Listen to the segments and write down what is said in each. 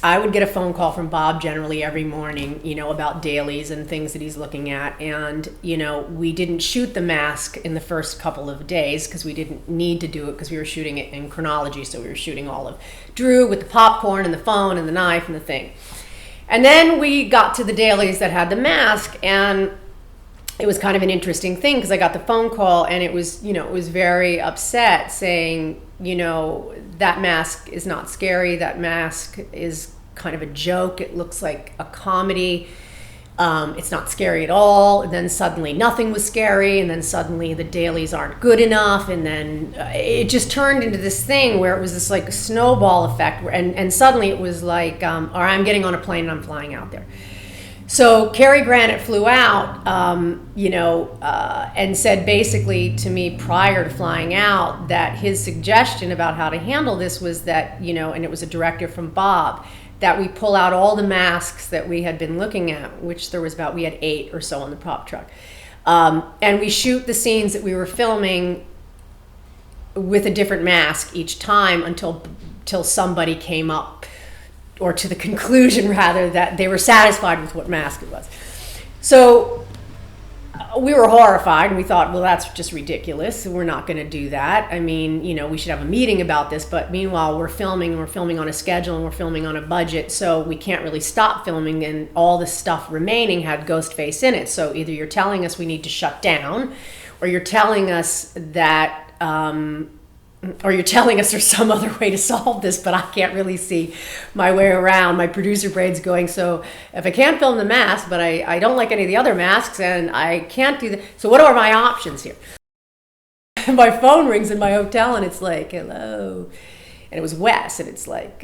I would get a phone call from Bob generally every morning, about dailies and things that he's looking at. And, we didn't shoot the mask in the first couple of days because we didn't need to do it because we were shooting it in chronology. So we were shooting all of Drew with the popcorn and the phone and the knife and the thing. And then we got to the dailies that had the mask, and it was kind of an interesting thing because I got the phone call and it was very upset saying, that mask is not scary. That mask is kind of a joke. It looks like a comedy. It's not scary at all. And then suddenly nothing was scary. And then suddenly the dailies aren't good enough. And then it just turned into this thing where it was this like snowball effect. And suddenly it was like, all right, I'm getting on a plane and I'm flying out there. So Cary Grant flew out, and said basically to me prior to flying out that his suggestion about how to handle this was that, and it was a directive from Bob, that we pull out all the masks that we had been looking at, which we had 8 or so on the prop truck. And we shoot the scenes that we were filming with a different mask each time until somebody came up, or to the conclusion rather, that they were satisfied with what mask it was. So we were horrified and we thought, well, that's just ridiculous. We're not going to do that. I mean, we should have a meeting about this, but meanwhile we're filming on a schedule and we're filming on a budget, so we can't really stop filming, and all the stuff remaining had Ghostface in it. So either you're telling us we need to shut down, or you're telling us that there's some other way to solve this, but I can't really see my way around. My producer brain's going, so if I can't film the mask, but I don't like any of the other masks, and I can't do that, so what are my options here? My phone rings in my hotel, and it's like, hello. And it was Wes, and it's like,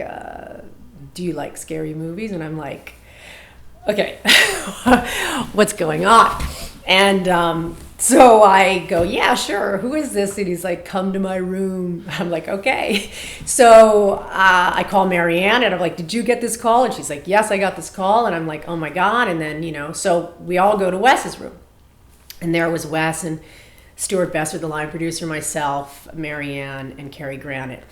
do you like scary movies? And I'm like, okay, what's going on? And so I go, yeah, sure. Who is this? And he's like, come to my room. I'm like, okay. So I call Marianne and I'm like, did you get this call? And she's like, yes, I got this call. And I'm like, oh my God. And then, so we all go to Wes's room. And there was Wes and Stuart Besser, the line producer, myself, Marianne, and Cary Grant.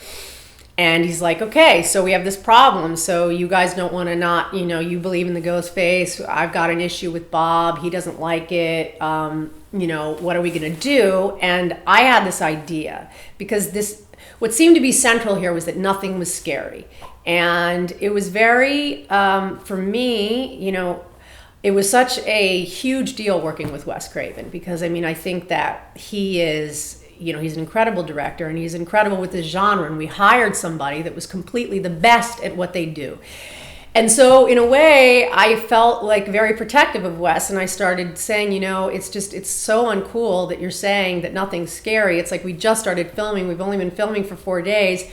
And he's like, okay, so we have this problem. So you guys don't want to not, you believe in the Ghostface. I've got an issue with Bob. He doesn't like it. What are we going to do? And I had this idea because what seemed to be central here was that nothing was scary. And it was very, for me, it was such a huge deal working with Wes Craven because, I think that he is, he's an incredible director and he's incredible with this genre, and we hired somebody that was completely the best at what they do. And so in a way, I felt like very protective of Wes, and I started saying, it's so uncool that you're saying that nothing's scary. It's like we just started filming. We've only been filming for 4 days.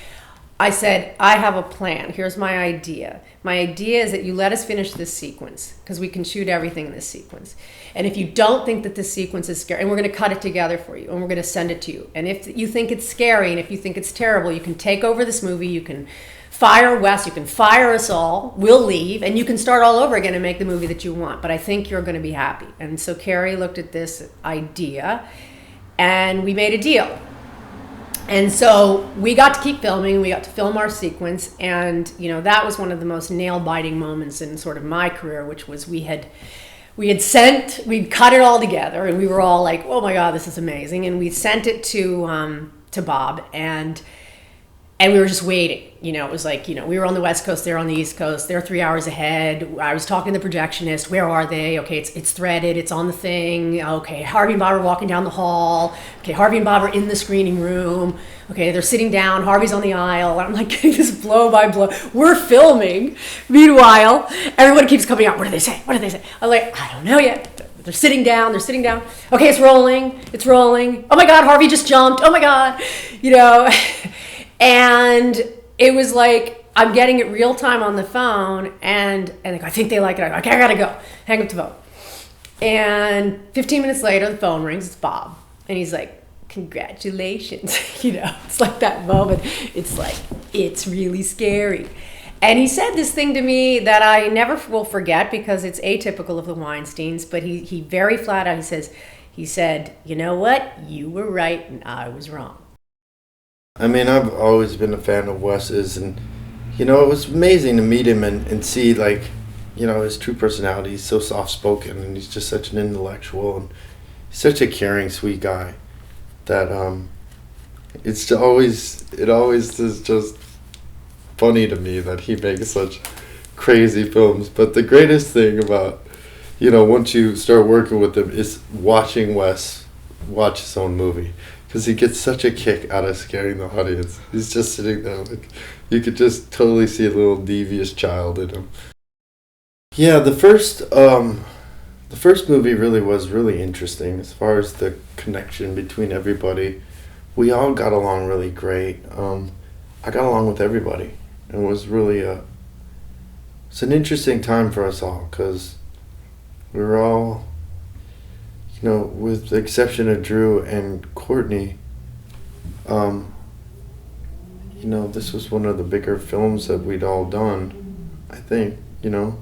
I said, I have a plan. Here's my idea. My idea is that you let us finish this sequence because we can shoot everything in this sequence. And if you don't think that this sequence is scary, and we're going to cut it together for you and we're going to send it to you. And if you think it's scary and if you think it's terrible, you can take over this movie. You can fire Wes, you can fire us all, we'll leave, and you can start all over again and make the movie that you want. But I think you're going to be happy. And so Cary looked at this idea and we made a deal. And so we got to keep filming. We got to film our sequence. And, that was one of the most nail-biting moments in sort of my career, which was we'd cut it all together and we were all like, oh my God, this is amazing. And we sent it to Bob and we were just waiting. It was like, we were on the West Coast, they're on the East Coast, they're 3 hours ahead. I was talking to the projectionist, where are they? Okay, it's threaded, it's on the thing. Okay, Harvey and Bob are walking down the hall. Okay, Harvey and Bob are in the screening room. Okay, they're sitting down, Harvey's on the aisle. I'm like getting this blow by blow. We're filming. Meanwhile, everyone keeps coming out. What do they say? What do they say? I'm like, I don't know yet. They're sitting down. Okay, it's rolling. Oh my God, Harvey just jumped. Oh my God, And it was like, I'm getting it real time on the phone, and I think they like it. Okay, I gotta go. Hang up the phone. And 15 minutes later, the phone rings. It's Bob. And he's like, congratulations. It's like that moment. It's like, it's really scary. And he said this thing to me that I never will forget because it's atypical of the Weinsteins, but he very flat out, he said, you know what? You were right and I was wrong. I've always been a fan of Wes's, and you know, it was amazing to meet him and see, like, you know, his true personality. He's so soft-spoken, and he's just such an intellectual, and he's such a caring, sweet guy that it always is just funny to me that he makes such crazy films. But the greatest thing about, you know, once you start working with him is watching Wes watch his own movie, because he gets such a kick out of scaring the audience. He's just sitting there like, you could just totally see a little devious child in him. Yeah, the first movie really was really interesting as far as the connection between everybody. We all got along really great. I got along with everybody. It was really it's an interesting time for us all, because we were all, you know, with the exception of Drew and Courtney, you know, this was one of the bigger films that we'd all done, I think, you know,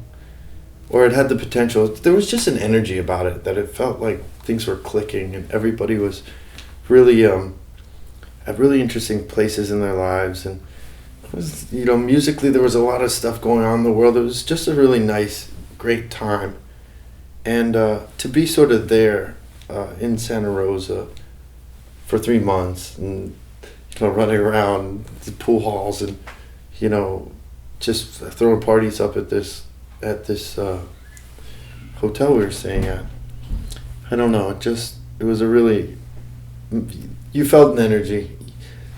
or it had the potential. There was just an energy about it that it felt like things were clicking, and everybody was really at really interesting places in their lives, and it was, you know, musically there was a lot of stuff going on in the world. It was just a really nice, great time, and to be sort of there in Santa Rosa for 3 months, and, you know, running around the pool halls, and, you know, just throwing parties up at this hotel we were staying at. I don't know. It was a really, you felt an energy.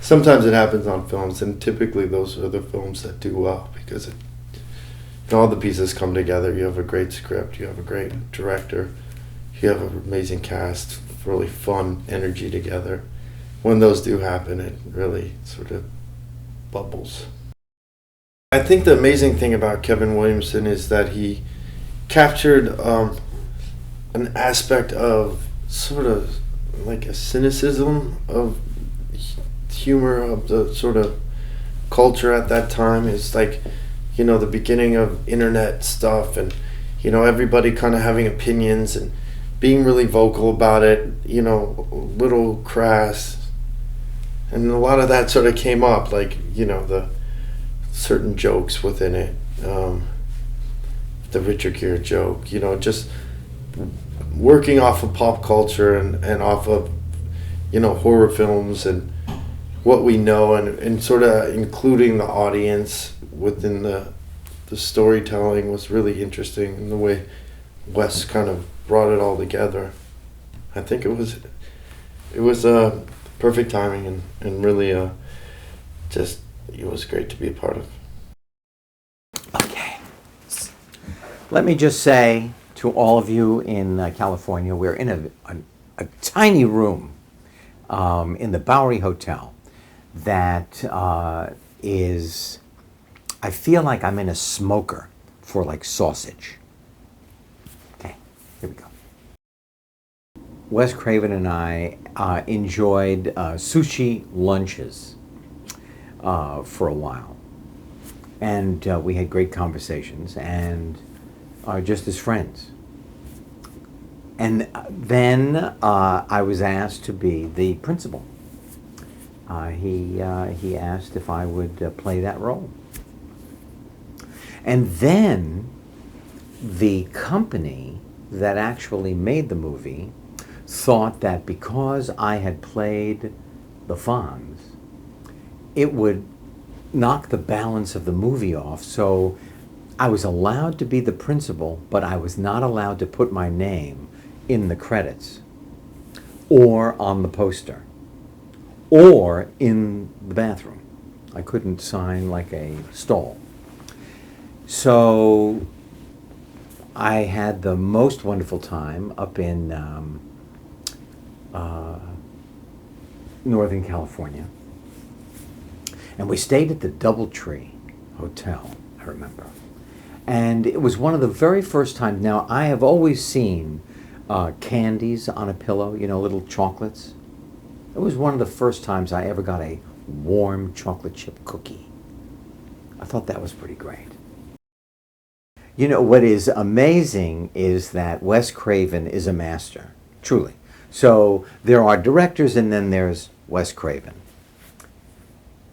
Sometimes it happens on films, and typically those are the films that do well, because all the pieces come together. You have a great script, you have a great director, you have an amazing cast, really fun energy together. When those do happen, it really sort of bubbles. I think the amazing thing about Kevin Williamson is that he captured an aspect of sort of like a cynicism of humor of the sort of culture at that time. It's like, you know, the beginning of internet stuff, and, you know, everybody kind of having opinions and being really vocal about it, you know, a little crass. And a lot of that sort of came up, like, you know, the certain jokes within it. The Richard Gere joke, you know, just working off of pop culture and off of, you know, horror films and what we know, and sort of including the audience within the storytelling was really interesting, and the way Wes kind of brought it all together. I think it was perfect timing, and really just, it was great to be a part of. Okay. Let me just say to all of you in California, we're in a tiny room in the Bowery Hotel that is, I feel like I'm in a smoker for like sausage. Okay, here we go. Wes Craven and I enjoyed sushi lunches for a while. And we had great conversations, and just as friends. And then I was asked to be the principal. He asked if I would play that role. And then the company that actually made the movie thought that because I had played the Fonz, it would knock the balance of the movie off. So I was allowed to be the principal, but I was not allowed to put my name in the credits or on the poster or in the bathroom. I couldn't sign like a stall. So I had the most wonderful time up in Northern California. And we stayed at the Doubletree Hotel, I remember. And it was one of the very first times. Now, I have always seen candies on a pillow, you know, little chocolates. It was one of the first times I ever got a warm chocolate chip cookie. I thought that was pretty great. You know, what is amazing is that Wes Craven is a master, truly. So there are directors, and then there's Wes Craven.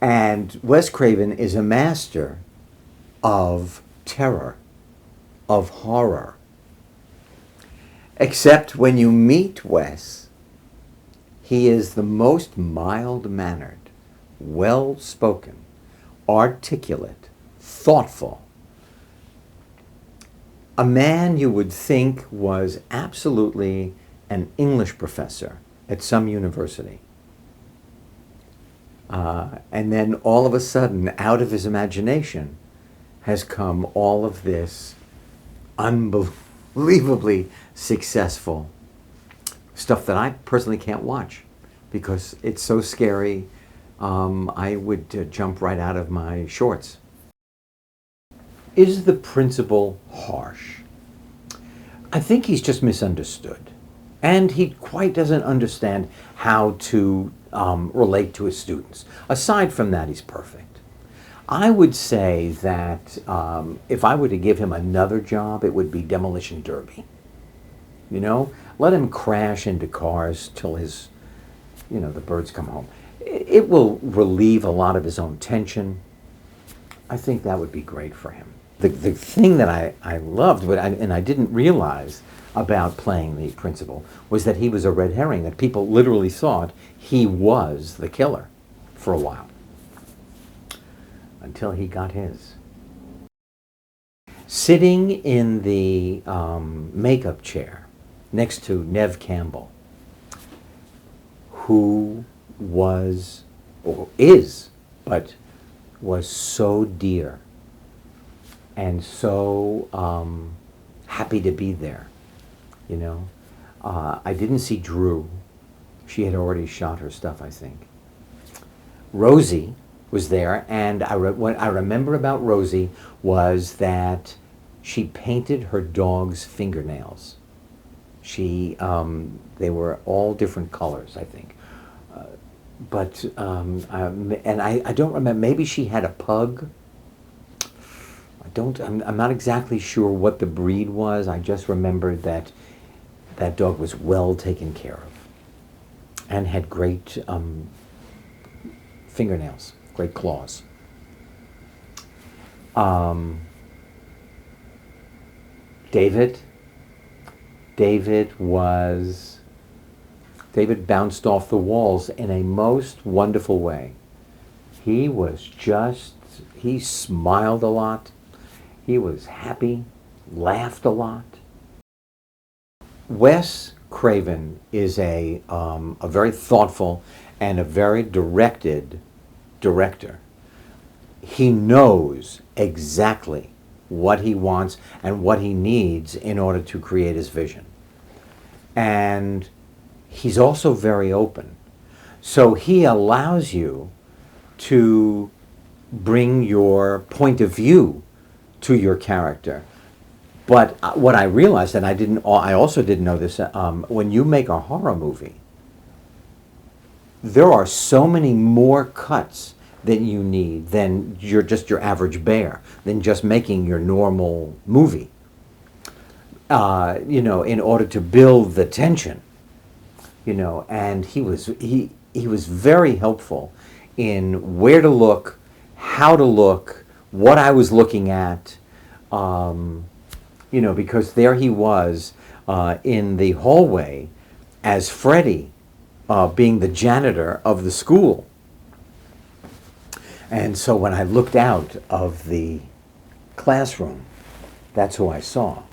And Wes Craven is a master of terror, of horror. Except when you meet Wes, he is the most mild-mannered, well-spoken, articulate, thoughtful. A man you would think was absolutely an English professor at some university. And then all of a sudden, out of his imagination, has come all of this unbelievably successful stuff that I personally can't watch because it's so scary. I would jump right out of my shorts. Is the principal harsh? I think he's just misunderstood. And he quite doesn't understand how to relate to his students. Aside from that, he's perfect. I would say that if I were to give him another job, it would be demolition derby. You know, let him crash into cars till his, the birds come home. It will relieve a lot of his own tension. I think that would be great for him. The thing that I loved, and I didn't realize about playing the principal, was that he was a red herring, that people literally thought he was the killer for a while. Until he got his. Sitting in the makeup chair next to Neve Campbell, who was, or is, but was so dear and so happy to be there, I didn't see Drew. She had already shot her stuff, I think. Rosie was there, and what I remember about Rosie was that she painted her dog's fingernails. They were all different colors, I think. I don't remember, maybe she had a pug. I'm not exactly sure what the breed was. I just remembered that that dog was well taken care of and had great fingernails, great claws. David bounced off the walls in a most wonderful way. He smiled a lot. He was happy, laughed a lot. Wes Craven is a very thoughtful and a very directed director. He knows exactly what he wants and what he needs in order to create his vision. And he's also very open. So he allows you to bring your point of view to your character. But what I realized, and I also didn't know this, when you make a horror movie, there are so many more cuts that you need than your average bear, than just making your normal movie. In order to build the tension, and he was very helpful in where to look, how to look, what I was looking at, because there he was in the hallway as Freddie, being the janitor of the school. And so when I looked out of the classroom, that's who I saw,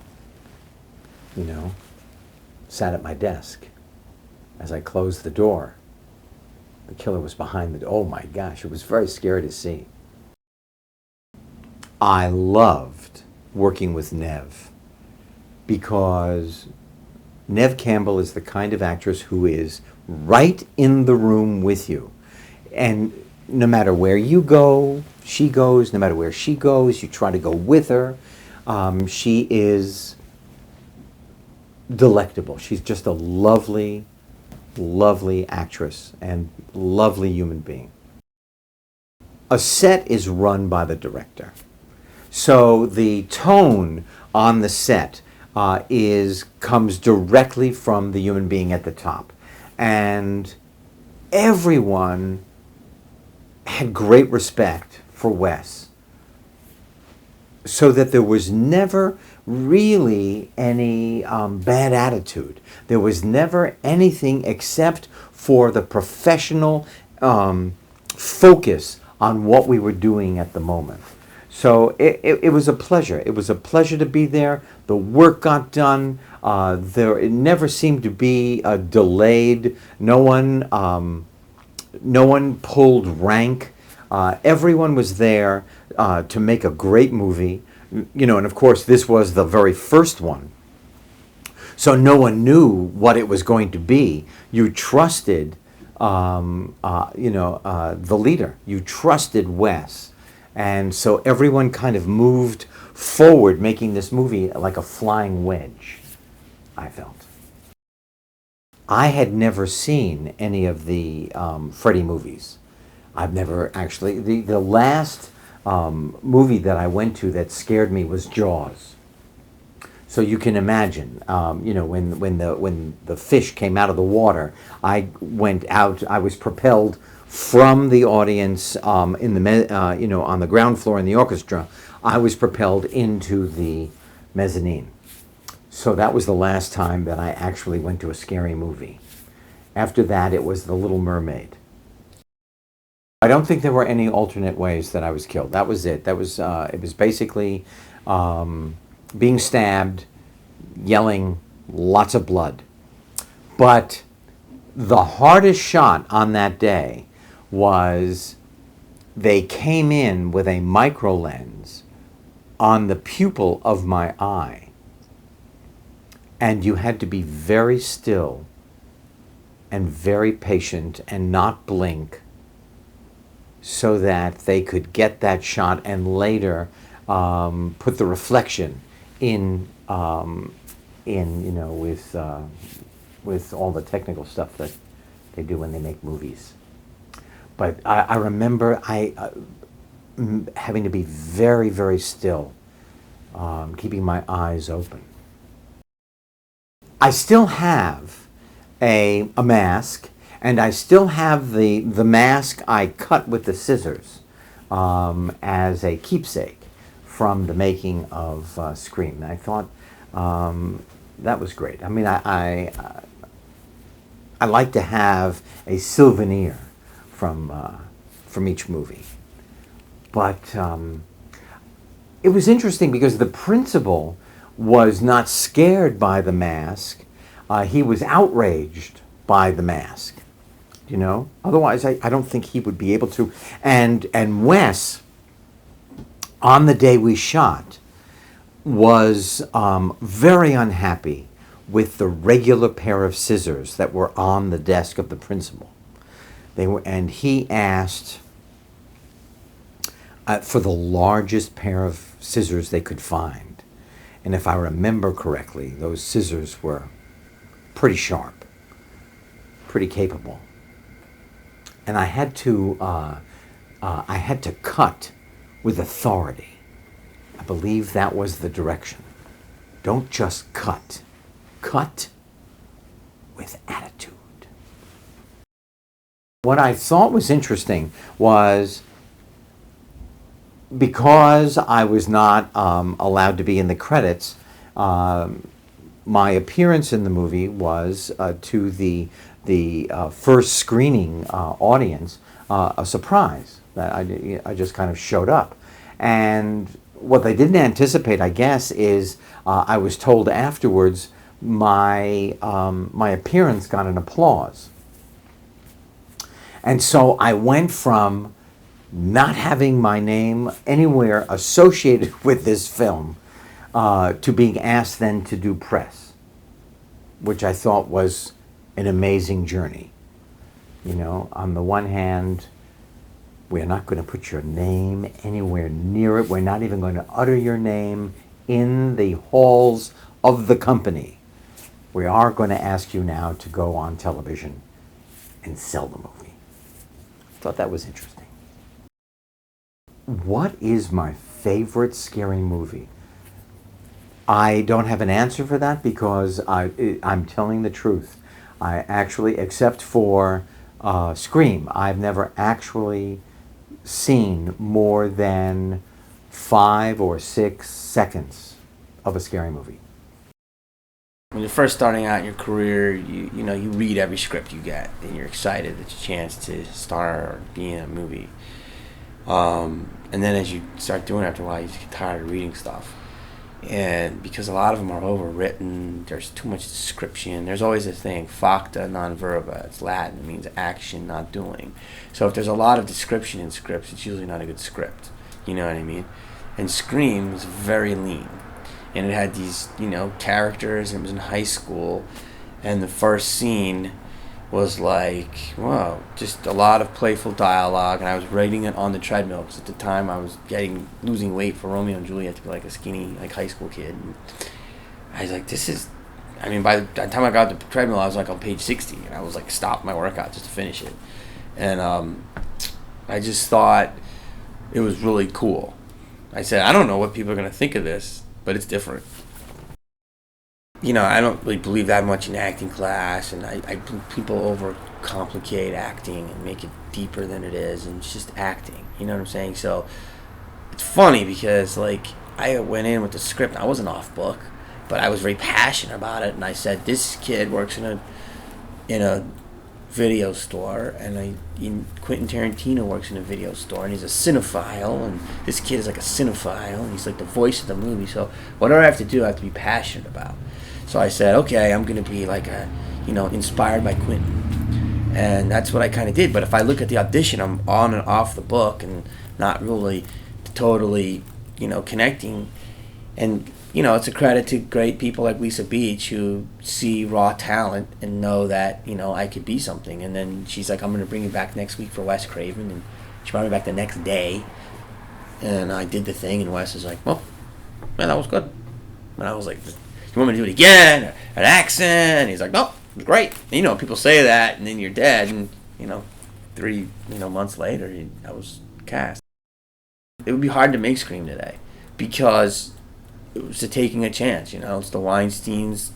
sat at my desk. As I closed the door, the killer was behind the door. Oh my gosh, it was very scary to see. I loved working with Neve because Neve Campbell is the kind of actress who is right in the room with you. And no matter where you go, she goes. No matter where she goes, you try to go with her. She is delectable. She's just a lovely, lovely actress and lovely human being. A set is run by the director. So the tone on the set comes directly from the human being at the top. And everyone had great respect for Wes. so that there was never really any bad attitude. There was never anything except for the professional focus on what we were doing at the moment. So it was a pleasure. It was a pleasure to be there. The work got done. It never seemed to be delayed. No one pulled rank. Everyone was there to make a great movie. You know, and of course, this was the very first one. So no one knew what it was going to be. You trusted, the leader. You trusted Wes. And so everyone kind of moved forward, making this movie like a flying wedge, I felt. I had never seen any of the Freddy movies. I've never actually, the last movie that I went to that scared me was Jaws. So you can imagine, when the fish came out of the water, I went out. I was propelled from the audience on the ground floor in the orchestra. I was propelled into the mezzanine. So that was the last time that I actually went to a scary movie. After that, it was The Little Mermaid. I don't think there were any alternate ways that I was killed. That was it. That was it was basically being stabbed, yelling, lots of blood. But the hardest shot on that day was they came in with a micro lens on the pupil of my eye. And you had to be very still and very patient and not blink so that they could get that shot and later put the reflection in with all the technical stuff that they do when they make movies. But I remember having to be very, very still, keeping my eyes open. I still have a mask, and I still have the mask I cut with the scissors as a keepsake from the making of Scream. And I thought that was great. I mean, I like to have a souvenir from each movie. But it was interesting because the principal was not scared by the mask. He was outraged by the mask. You know, otherwise I don't think he would be able to. And Wes, on the day we shot, was very unhappy with the regular pair of scissors that were on the desk of the principal. And he asked for the largest pair of scissors they could find. And if I remember correctly, those scissors were pretty sharp, pretty capable. And I had to cut with authority. I believe that was the direction. Don't just cut. Cut with attitude. What I thought was interesting was because I was not allowed to be in the credits, my appearance in the movie was to the first screening audience a surprise. That I just kind of showed up. And what they didn't anticipate, I guess, is I was told afterwards my appearance got an applause. And so I went from not having my name anywhere associated with this film to being asked then to do press, which I thought was an amazing journey. You know, on the one hand, we're not going to put your name anywhere near it. We're not even going to utter your name in the halls of the company. We are going to ask you now to go on television and sell the movie. I thought that was interesting. What is my favorite scary movie? I don't have an answer for that because I'm telling the truth. I actually, except for Scream, I've never actually seen more than 5 or 6 seconds of a scary movie? When you're first starting out in your career, you read every script you get, and you're excited that your chance to star or be in a movie. And then as you start doing it after a while, you just get tired of reading stuff. And because a lot of them are overwritten, there's too much description. There's always a thing, facta non verba. It's Latin. It means action, not doing. So if there's a lot of description in scripts, it's usually not a good script. You know what I mean? And Scream was very lean. And it had these, characters, and it was in high school. And the first scene was like, whoa, just a lot of playful dialogue. And I was writing it on the treadmill, because at the time I was losing weight for Romeo and Juliet to be like a skinny, high school kid. And I was like, by the time I got the treadmill, I was like on page 60. And I was like, stop my workout just to finish it. And I just thought it was really cool. I said, I don't know what people are going to think of this, but it's different. I don't really believe that much in acting class, and I think people overcomplicate acting and make it deeper than it is, and it's just acting. You know what I'm saying? So it's funny because I went in with the script. I wasn't off book, but I was very passionate about it, and I said, this kid works in a video store, and Quentin Tarantino works in a video store, and he's a cinephile, and this kid is like a cinephile, and he's like the voice of the movie. So whatever I have to do, I have to be passionate about. So I said, okay, I'm going to be inspired by Quentin. And that's what I kind of did. But if I look at the audition, I'm on and off the book and not really totally, connecting. And, it's a credit to great people like Lisa Beach who see raw talent and know that, I could be something. And then she's like, I'm going to bring you back next week for Wes Craven. And she brought me back the next day. And I did the thing, and Wes is like, well, man, that was good. And I was like, you want me to do it again? Or an accent? And he's like, no, it was great. And, people say that, and then you're dead. And, 3 months later, I was cast. It would be hard to make Scream today because it was taking a chance. It's the Weinsteins,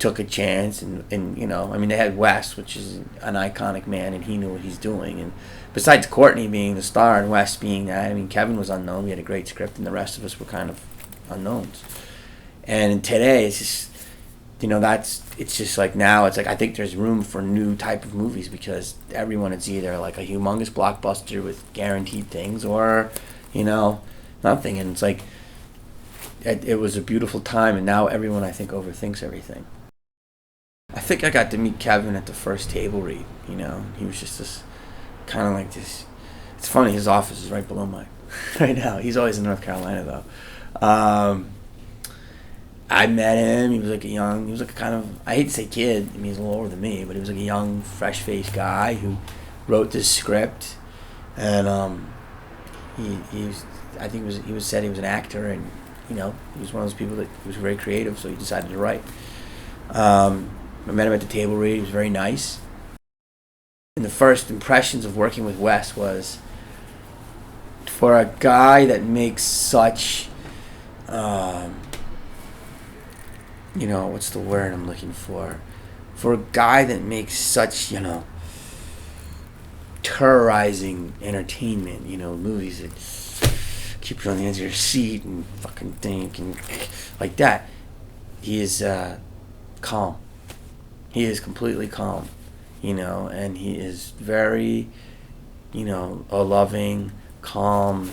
took a chance. And they had Wes, which is an iconic man, and he knew what he's doing. And besides Courtney being the star and Wes being that, Kevin was unknown. We had a great script, and the rest of us were kind of unknowns. And today, it's just, it's just like now, it's like I think there's room for new type of movies because everyone is either like a humongous blockbuster with guaranteed things or, nothing. And it's like, it was a beautiful time, and now everyone, I think, overthinks everything. I think I got to meet Kevin at the first table read, He was just this, kind of like this, it's funny, his office is right below mine right now. He's always in North Carolina, though. I met him. He was like a kind of, I hate to say kid. He's a little older than me, but he was like a young, fresh-faced guy who wrote this script, and he said he was an actor, and he was one of those people that was very creative, so he decided to write. I met him at the table read. He was very nice. And the first impressions of working with Wes was, for a guy that makes such, what's the word I'm looking for? For a guy that makes such, terrorizing entertainment, movies that keep you on the edge of your seat and fucking think and like that, he is calm. He is completely calm, and he is very, a loving, calm,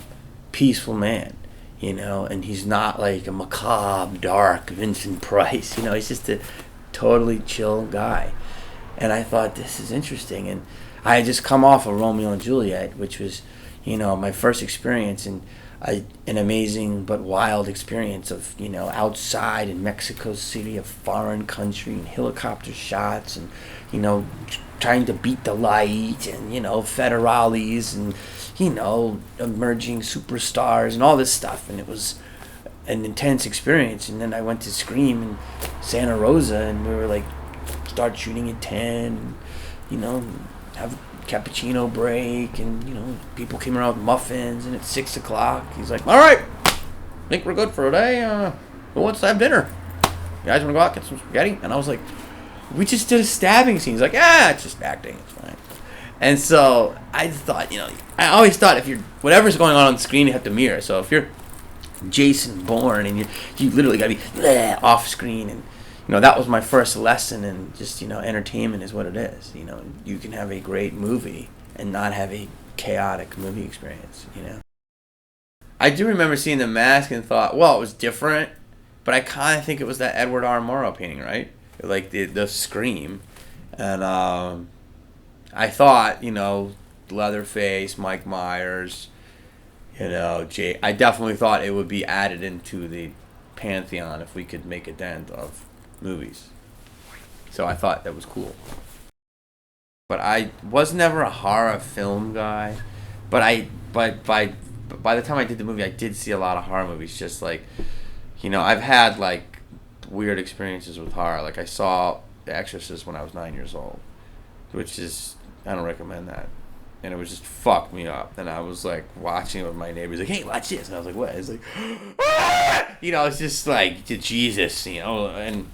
peaceful man. And he's not like a macabre, dark Vincent Price. He's just a totally chill guy. And I thought, this is interesting. And I had just come off of Romeo and Juliet, which was, my first experience and an amazing but wild experience of, outside in Mexico City, a foreign country, and helicopter shots and, trying to beat the light and, federales and, emerging superstars and all this stuff. And it was an intense experience. And then I went to Scream in Santa Rosa, and we were like, start shooting at 10, have a cappuccino break, and, people came around with muffins, and at 6 o'clock, he's like, all right, I think we're good for today. Who wants to have dinner? You guys want to go out, get some spaghetti? And I was like, we just did a stabbing scene. He's like, it's just acting, it's fine. And so I just thought, I always thought if you're whatever's going on the screen, you have to mirror. So if you're Jason Bourne and you literally got to be off screen, and that was my first lesson in just entertainment is what it is. You can have a great movie and not have a chaotic movie experience. I do remember seeing The Mask and thought, well, it was different, but I kind of think it was that Edward R. Murrow painting, right? Like the Scream, and I thought, Leatherface, Mike Myers, Jay. I definitely thought it would be added into the pantheon if we could make a dent of movies. So I thought that was cool. But I was never a horror film guy. But by the time I did the movie, I did see a lot of horror movies. Just like, I've had like weird experiences with horror. Like I saw The Exorcist when I was 9 years old, which is, I don't recommend that. And it was just fucked me up. And I was like watching it with my neighbors, like, hey, watch this. And I was like, what? It's like, ah! It's just like Jesus, and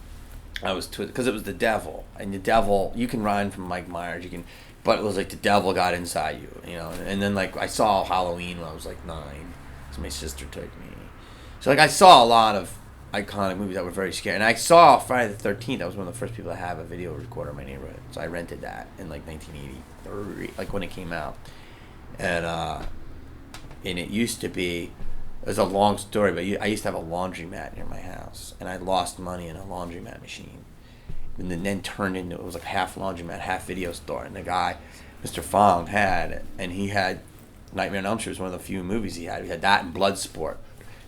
I was because it was the devil. And the devil, you can run from Mike Myers, but it was like the devil got inside you, And then like I saw Halloween when I was like 9. So my sister took me. So like I saw a lot of iconic movies that were very scary. And I saw Friday the 13th. I was one of the first people to have a video recorder in my neighborhood. So I rented that in like 1983, like when it came out. And it used to be, it was a long story, but I used to have a laundromat near my house. And I lost money in a laundromat machine. And then turned into, it was like half laundromat, half video store. And the guy, Mr. Fong, had it. And he had Nightmare on Elm Street was one of the few movies he had. He had that and Bloodsport.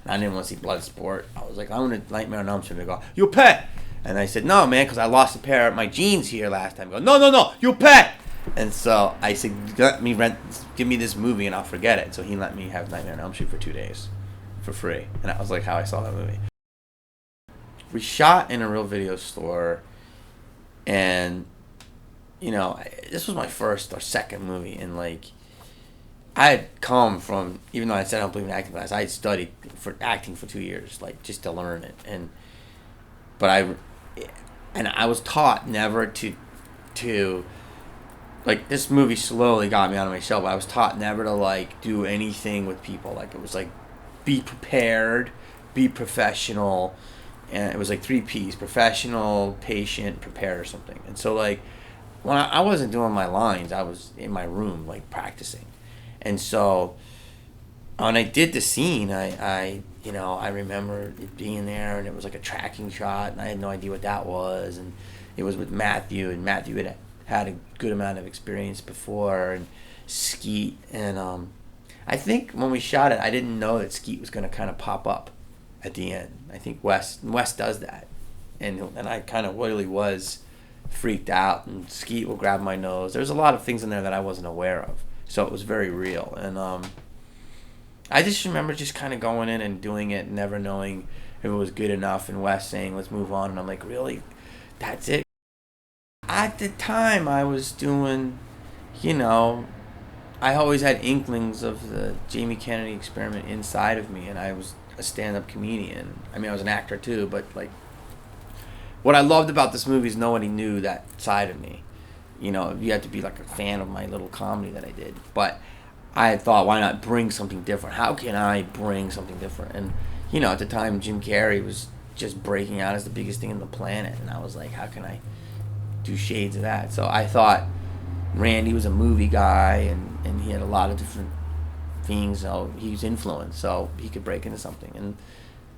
I didn't want to see Bloodsport. I was like, I want a Nightmare on Elm Street. They go, you pay. And I said, no, man, because I lost a pair of my jeans here last time. He goes, no, you pay. And so I said, give me this movie and I'll forget it. So he let me have Nightmare on Elm Street for 2 days for free. And that was like how I saw that movie. We shot in a real video store. And, this was my first or second movie. And like, I had come from, even though I said I don't believe in acting class, I had studied for acting for 2 years, like just to learn it. But I was taught never to like, this movie slowly got me out of my shell, but I was taught never to like do anything with people. Like it was like, be prepared, be professional, and it was like 3 P's: professional, patient, prepared, or something. And so like, when I wasn't doing my lines, I was in my room like practicing. And so when I did the scene, I remember it being there, and it was like a tracking shot, and I had no idea what that was, and it was with Matthew, and Matthew had a good amount of experience before, and Skeet, and I think when we shot it, I didn't know that Skeet was going to kind of pop up at the end. I think Wes does that, and I kind of really was freaked out, and Skeet will grab my nose. There's a lot of things in there that I wasn't aware of. So it was very real. And I just remember just kind of going in and doing it, never knowing if it was good enough, and Wes saying, let's move on. And I'm like, really? That's it? At the time, I was doing, I always had inklings of the Jamie Kennedy experiment inside of me, and I was a stand-up comedian. I mean, I was an actor too, but like, what I loved about this movie is nobody knew that side of me. You had to be like a fan of my little comedy that I did. But I had thought, why not bring something different? How can I bring something different? And, at the time, Jim Carrey was just breaking out as the biggest thing on the planet. And I was like, how can I do shades of that? So I thought Randy was a movie guy, and he had a lot of different things. So he was influenced, so he could break into something. And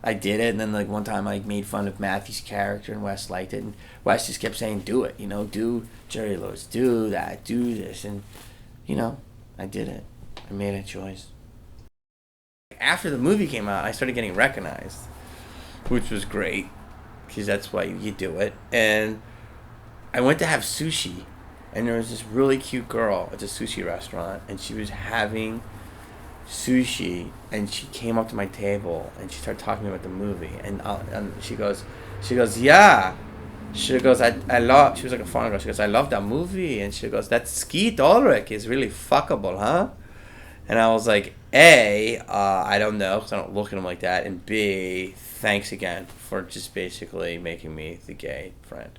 I did it, and then like one time I made fun of Matthew's character, and Wes liked it, and Wes just kept saying, do it, do Jerry Lewis, do that, do this, and I did it. I made a choice. After the movie came out, I started getting recognized, which was great, because that's why you do it. And I went to have sushi, and there was this really cute girl at the sushi restaurant, and she was having sushi, and she came up to my table and she started talking about the movie, and she goes yeah, she goes, I love, she was like a foreign girl, she goes, I love that movie, and she goes, that Skeet Ulrich is really fuckable, huh? And I was like, A, I don't know, because I don't look at him like that, and B, thanks again for just basically making me the gay friend.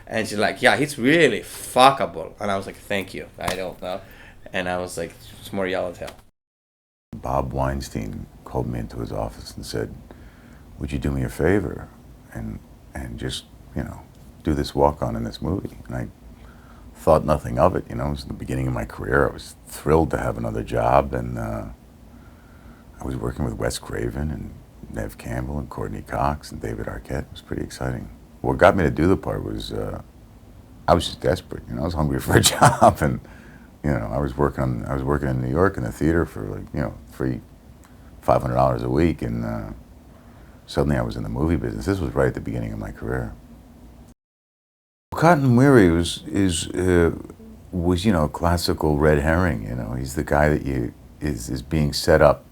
And she's like, yeah, he's really fuckable. And I was like, thank you. I don't know. And I was like, it's more Yellowtail. Bob Weinstein called me into his office and said, would you do me a favor and just, do this walk-on in this movie? And I thought nothing of it. It was the beginning of my career. I was thrilled to have another job, and I was working with Wes Craven and Nev Campbell and Courtney Cox and David Arquette. It was pretty exciting. What got me to do the part was I was just desperate. I was hungry for a job, and I was working in New York in the theater for free $500 a week, and suddenly I was in the movie business. This was right at the beginning of my career. Cotton Weary was classical red herring. He's the guy that is being set up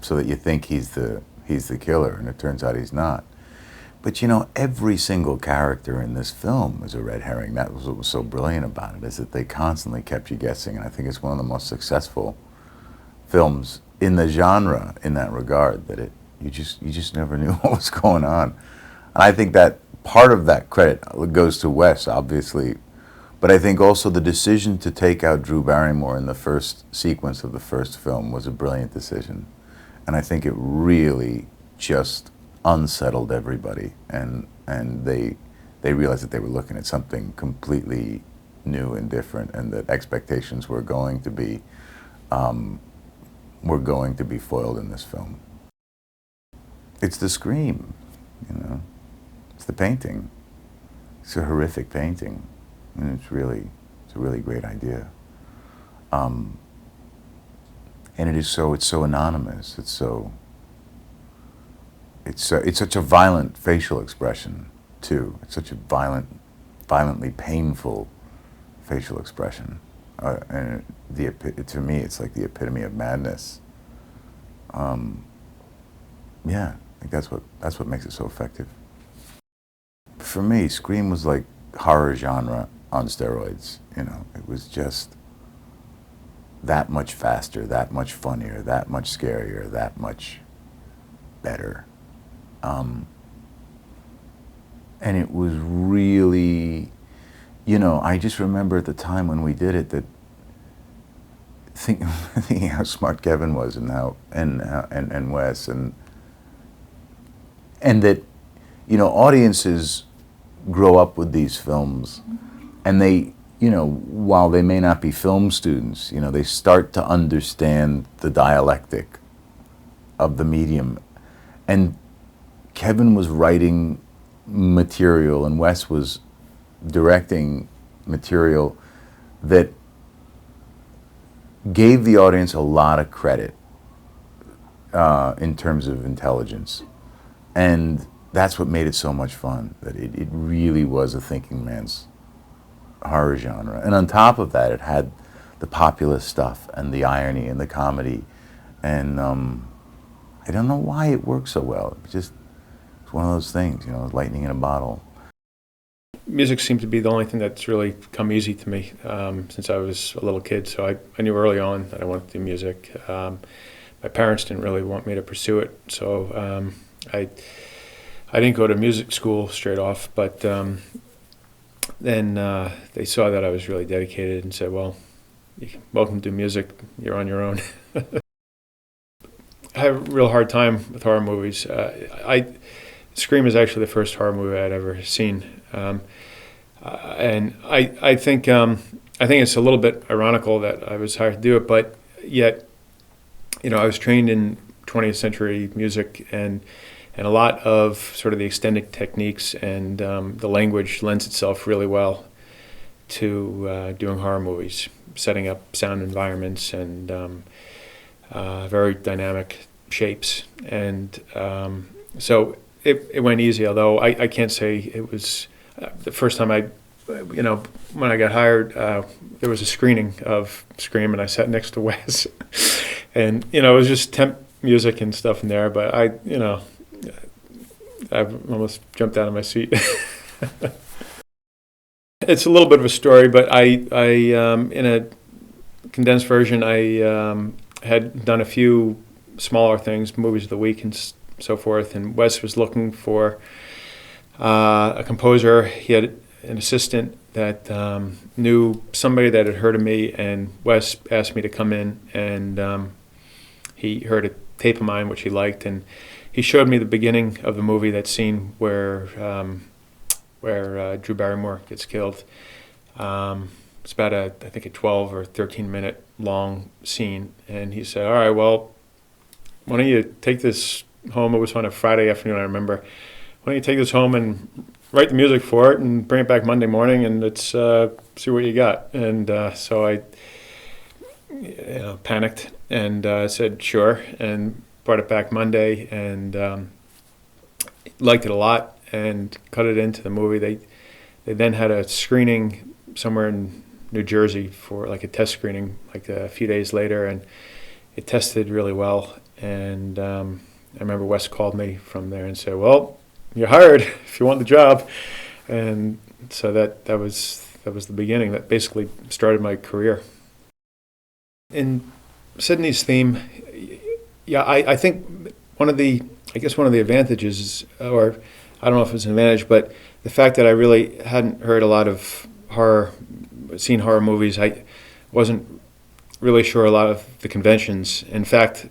so that you think he's the killer, and it turns out he's not. But every single character in this film is a red herring. That was what was so brilliant about it, is that they constantly kept you guessing, and I think it's one of the most successful films in the genre in that regard, that you just never knew what was going on. And I think that part of that credit goes to Wes, obviously, but I think also the decision to take out Drew Barrymore in the first sequence of the first film was a brilliant decision. And I think it really just unsettled everybody, and they realized that they were looking at something completely new and different, and that expectations were going to be foiled in this film. It's the scream, It's the painting. It's a horrific painting, and it's a really great idea. And it's so anonymous. It's such a violent facial expression too. It's such a violently painful facial expression, and to me, it's like the epitome of madness. Yeah, I think that's what makes it so effective. For me, Scream was like horror genre on steroids. It was just that much faster, that much funnier, that much scarier, that much better. And it was really, I just remember at the time when we did it that thinking how smart Kevin was, and how and Wes, and that audiences grow up with these films, and they, while they may not be film students, they start to understand the dialectic of the medium. And Kevin was writing material and Wes was directing material that gave the audience a lot of credit in terms of intelligence. And that's what made it so much fun, that it really was a thinking man's horror genre. And on top of that, it had the populist stuff and the irony and the comedy. And I don't know why it worked so well. It's one of those things, lightning in a bottle. Music seemed to be the only thing that's really come easy to me since I was a little kid. So I knew early on that I wanted to do music. My parents didn't really want me to pursue it, so I didn't go to music school straight off. But then they saw that I was really dedicated and said, "Well, welcome to music. You're on your own." I have a real hard time with horror movies. Scream is actually the first horror movie I'd ever seen, and I think it's a little bit ironical that I was hired to do it, but yet, I was trained in 20th century music, and a lot of sort of the extended techniques and the language lends itself really well to doing horror movies, setting up sound environments and very dynamic shapes, and so it went easy. Although I can't say it was the first time when I got hired, there was a screening of Scream, and I sat next to Wes, and it was just temp music and stuff in there. But I almost jumped out of my seat. It's a little bit of a story, but I in a condensed version, I had done a few smaller things, movies of the week and so forth, and Wes was looking for a composer. He had an assistant that knew somebody that had heard of me, and Wes asked me to come in, and he heard a tape of mine which he liked, and he showed me the beginning of the movie, that scene where Drew Barrymore gets killed. It's about I think a 12 or 13 minute long scene, and he said, "All right, well, why don't you take this home?" It was on a Friday afternoon, I remember. "Why don't you take this home and write the music for it and bring it back Monday morning, and let's see what you got." And so I panicked and said sure, and brought it back Monday, and liked it a lot, and cut it into the movie. They then had a screening somewhere in New Jersey for like a test screening, like a few days later, and it tested really well. And I remember Wes called me from there and said, "Well, you're hired if you want the job." And so that was the beginning. That basically started my career. In Sydney's theme, yeah, I think one of the advantages, or I don't know if it's an advantage, but the fact that I really hadn't heard a lot of seen horror movies, I wasn't really sure a lot of the conventions. In fact,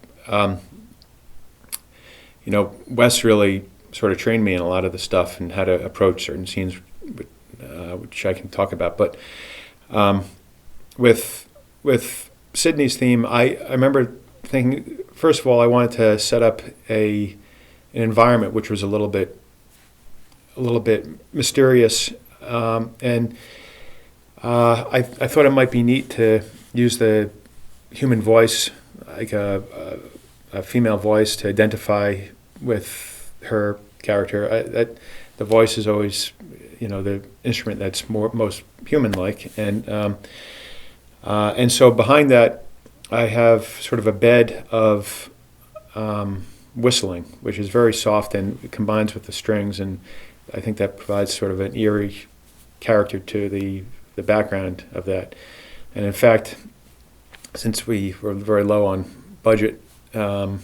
Wes really sort of trained me in a lot of the stuff and how to approach certain scenes, which I can talk about. But with Sydney's theme, I remember thinking, first of all, I wanted to set up an environment which was a little bit mysterious, and I thought it might be neat to use the human voice, like a female voice, to identify with her character. The voice is always, the instrument that's most human-like, and so behind that, I have sort of a bed of whistling, which is very soft and it combines with the strings, and I think that provides sort of an eerie character to the background of that. And in fact, since we were very low on budget, I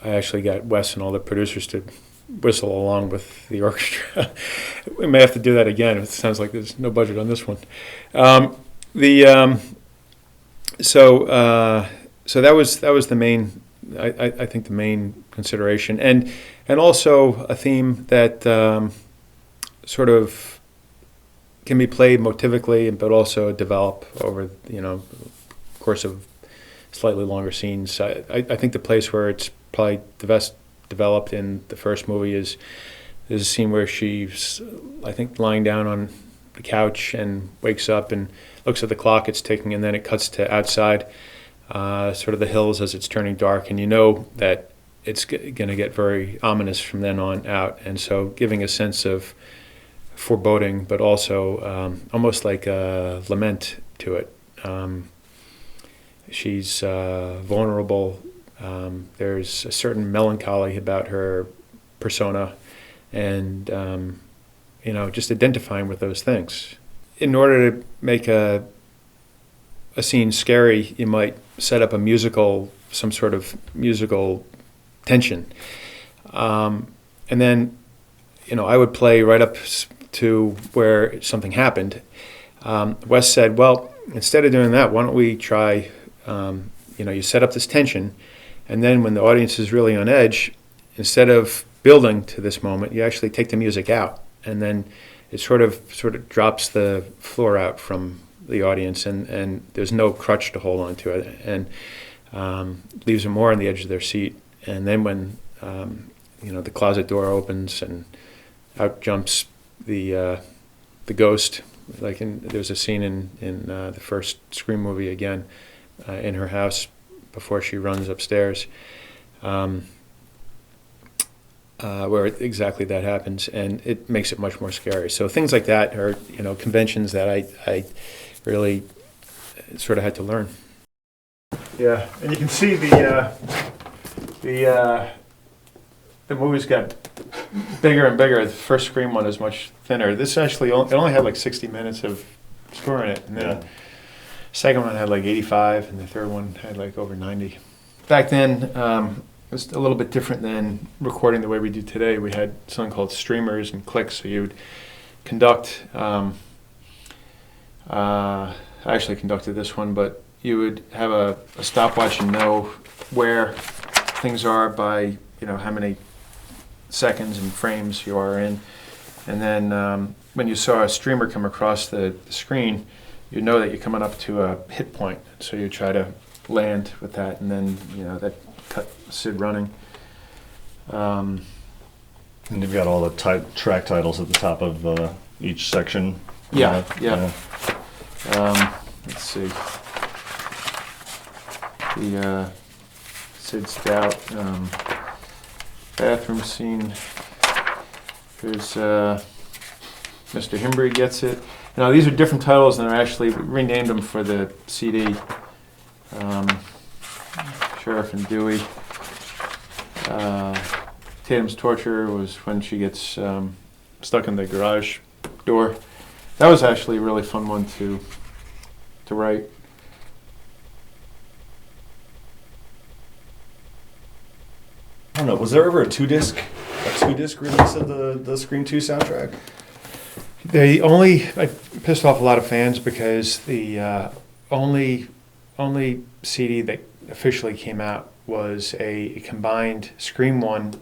actually got Wes and all the producers to whistle along with the orchestra. We may have to do that again. It sounds like there's no budget on this one. So that was the main, I think the main consideration, and also a theme that sort of can be played motivically, but also develop over the course of slightly longer scenes. I think the place where it's probably the best developed in the first movie is a scene where she's, I think, lying down on the couch and wakes up and looks at the clock it's ticking, and then it cuts to outside, sort of the hills as it's turning dark, and that it's going to get very ominous from then on out, and so giving a sense of foreboding, but also almost like a lament to it. She's vulnerable. There's a certain melancholy about her persona, and just identifying with those things. In order to make a scene scary, you might set up some sort of musical tension, and then I would play right up to where something happened. Wes said, "Well, instead of doing that, why don't we try? You set up this tension, and then when the audience is really on edge, instead of building to this moment, you actually take the music out, and then it sort of drops the floor out from the audience, and there's no crutch to hold on to it, and leaves them more on the edge of their seat. And then when the closet door opens and out jumps the ghost, like there's a scene in the first Scream movie again, in her house before she runs upstairs, where exactly that happens, and it makes it much more scary. So things like that are conventions that I really sort of had to learn. Yeah, and you can see the movies got bigger and bigger. The first Scream one is much thinner. This actually it only had like 60 minutes of score in it, and then the second one had like 85, and the third one had like over 90. Back then, it was a little bit different than recording the way we do today. We had something called streamers and clicks, so you would conduct. I actually conducted this one, but you would have a stopwatch and know where things are by how many seconds and frames you are in, and then when you saw a streamer come across the screen, you know that you're coming up to a hit point, so you try to land with that, and then that cut Sid running. And you've got all the track titles at the top of each section. Yeah. Let's see. The Sid Stout bathroom scene. There's Mr. Himbry Gets It. These are different titles, and I actually renamed them for the CD. Sheriff and Dewey. Tatum's Torture was when she gets stuck in the garage door. That was actually a really fun one to write. I don't know. Was there ever a two-disc release of the Scream 2 soundtrack? I pissed off a lot of fans because the only CD that officially came out was a combined Scream 1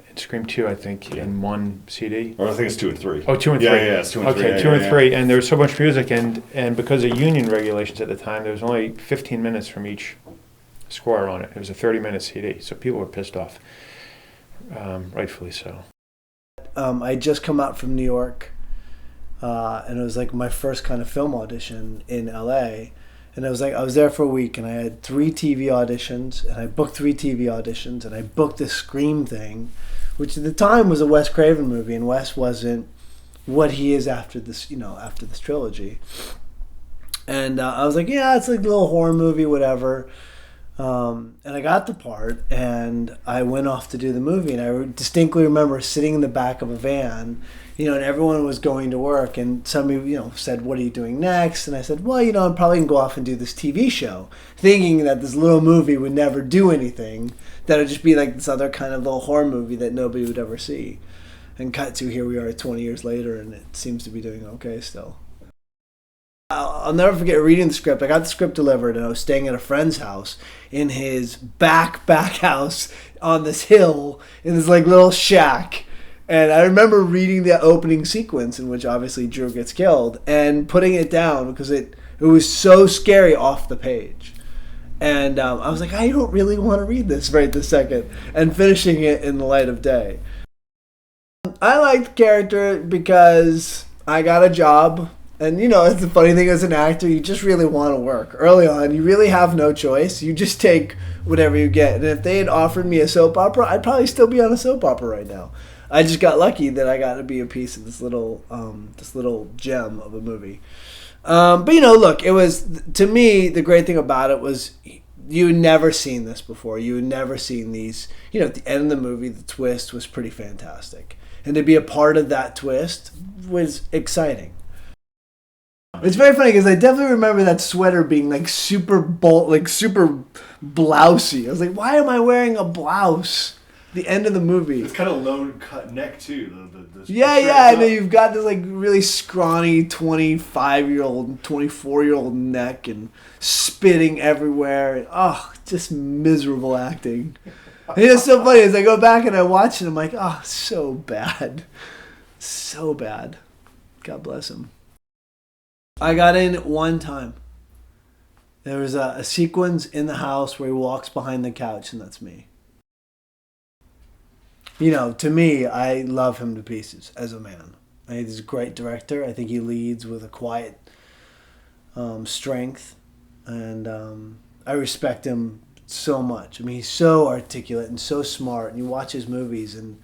and Scream 2, I think, in one CD. Or I think it's 2 and 3. Oh, 2 and 3. Yeah, it's 2 and 3. Okay, 2 and 3. And there was so much music, and because of union regulations at the time, there was only 15 minutes from each score on it. It was a 30-minute CD, so people were pissed off, rightfully so. I just come out from New York, and it was like my first kind of film audition in LA. And I was there for a week, and I had 3 TV auditions, and I booked 3 TV auditions, and I booked this Scream thing, which at the time was a Wes Craven movie, and Wes wasn't what he is after this trilogy. And I was like, yeah, it's like a little horror movie, whatever. And I got the part, and I went off to do the movie, and I distinctly remember sitting in the back of a van, and everyone was going to work, and somebody, said, what are you doing next? And I said, well, I'm probably going to go off and do this TV show, thinking that this little movie would never do anything, that it would just be like this other kind of little horror movie that nobody would ever see. And cut to here we are 20 years later, and it seems to be doing okay still. I'll never forget reading the script. I got the script delivered, and I was staying at a friend's house in his back house on this hill in this like little shack. And I remember reading the opening sequence in which obviously Drew gets killed and putting it down because it was so scary off the page. And I was like, I don't really want to read this right this second, and finishing it in the light of day. I liked the character because I got a job. And, it's the funny thing as an actor, you just really want to work. Early on, you really have no choice. You just take whatever you get. And if they had offered me a soap opera, I'd probably still be on a soap opera right now. I just got lucky that I got to be a piece of this little gem of a movie. But, look, it was, to me, the great thing about it was you had never seen this before. You had never seen these. At the end of the movie, the twist was pretty fantastic. And to be a part of that twist was exciting. It's very funny because I definitely remember that sweater being like super blousy. I was like, why am I wearing a blouse? The end of the movie. It's kind of low cut neck too. I know you've got this like really scrawny 25-year-old, 24-year-old neck and spitting everywhere. And, just miserable acting. And it's so funny as I go back and I watch it, I'm like, so bad. So bad. God bless him. I got in one time. There was a sequence in the house where he walks behind the couch, and that's me. To me, I love him to pieces as a man. I think he's a great director. I think he leads with a quiet strength, and I respect him so much. I mean, he's so articulate and so smart, and you watch his movies, and